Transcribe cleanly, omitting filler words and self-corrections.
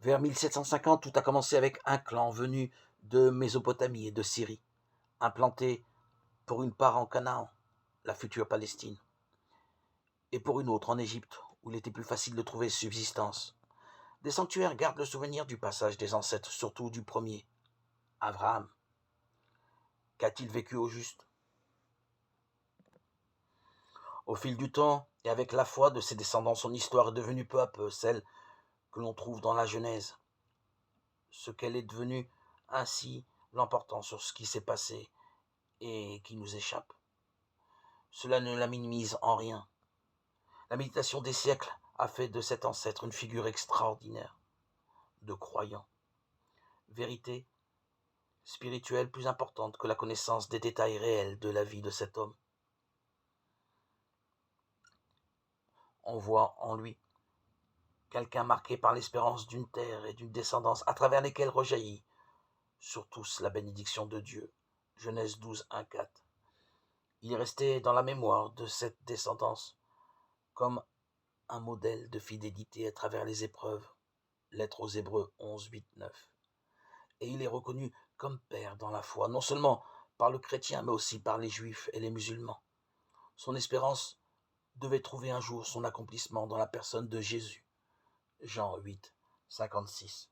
Vers 1750, tout a commencé avec un clan venu de Mésopotamie et de Syrie, implanté pour une part en Canaan, la future Palestine, et pour une autre en Égypte, où il était plus facile de trouver subsistance. Des sanctuaires gardent le souvenir du passage des ancêtres, surtout du premier, Abraham. Qu'a-t-il vécu au juste? Au fil du temps, et avec la foi de ses descendants, son histoire est devenue peu à peu celle que l'on trouve dans la Genèse. Ce qu'elle est devenue, ainsi l'emportant sur ce qui s'est passé et qui nous échappe. Cela ne la minimise en rien. La méditation des siècles a fait de cet ancêtre une figure extraordinaire de croyant. Vérité spirituelle plus importante que la connaissance des détails réels de la vie de cet homme. On voit en lui quelqu'un marqué par l'espérance d'une terre et d'une descendance à travers lesquelles rejaillit sur tous la bénédiction de Dieu. Genèse 12, 1, 4. Il est resté dans la mémoire de cette descendance comme un modèle de fidélité à travers les épreuves. Lettre aux Hébreux 11, 8, 9. Et il est reconnu comme père dans la foi, non seulement par le chrétien, mais aussi par les juifs et les musulmans. Son espérance devait trouver un jour son accomplissement dans la personne de Jésus. Jean 8, 56.